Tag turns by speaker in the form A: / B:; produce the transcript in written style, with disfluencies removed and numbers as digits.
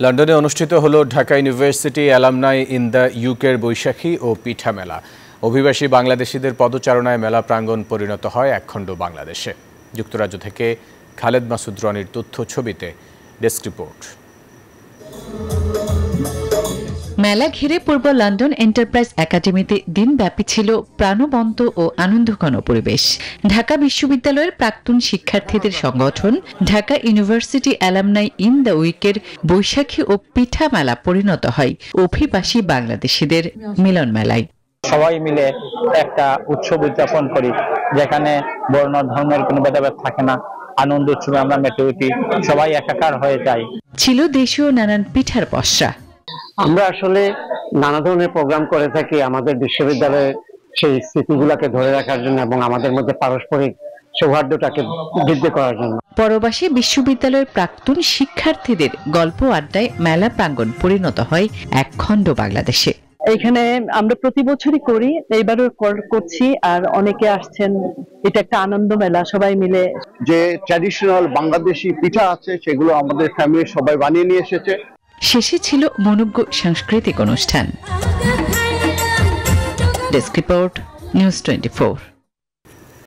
A: লন্ডনে অনুষ্ঠিত হলো Dhaka university alumni in the ইউকের বৈশাখী ও পিঠা মেলা। অভিবাসী বাংলাদেশিদের পদচারণায় মেলা প্রাঙ্গণ পরিণত হয় একখণ্ড বাংলাদেশে। যুক্তরাজ্য থেকে খালেদ মাসুদ রনির তথ্য ছবিতে ডেস্ক রিপোর্ট।
B: মেলা ঘিরে পূর্ব লন্ডন এন্টারপ্রাইজ একাডেমিতে দিনব্যাপী ছিল প্রাণবন্ত ও আনন্দঘন পরিবেশ। ঢাকা বিশ্ববিদ্যালয়ের প্রাক্তন শিক্ষার্থীদের সংগঠন Dhaka university alumni in the উইকের বৈশাখী ও পিঠা মেলা পরিণত হয় অভিবাসী বাংলাদেশিদের মিলন মেলায়।
C: সবাই মিলে একটা উৎসব উদযাপন করি, যেখানে বর্ণ ধর্মের কোনো ভেদাভেদ থাকে না। আনন্দ উৎসবে আমরা মেতে উঠি, সবাই একাকার হয়ে যায়।
B: ছিল দেশীয় নানান পিঠার পসরা।
D: আমরা আসলে নানা ধরনের প্রোগ্রাম করে থাকি আমাদের বিশ্ববিদ্যালয়ের সেই স্মৃতিগুলোকে ধরে রাখার জন্য এবং আমাদের মধ্যে পারস্পরিক সৌহার্দ্যটাকে বৃদ্ধি করার জন্য।
B: পরবাসী বিশ্ববিদ্যালয়ের প্রাক্তন শিক্ষার্থীদের গল্প আড্ডায় মেলা প্রাঙ্গণ পরিণত হয় একখণ্ড বাংলাদেশে।
E: এখানে আমরা প্রতি বছরই করি, এইবারও করছি, আর অনেকে আসছেন। এটা একটা আনন্দ মেলা, সবাই মিলে
F: যে ট্র্যাডিশনাল বাংলাদেশি পিঠা আছে সেগুলো আমাদের ফ্যামিলির সবাই বানিয়ে নিয়ে এসেছে।
B: শেষে ছিল মনোজ্ঞ সাংস্কৃতিক অনুষ্ঠান। Desk report, news 24।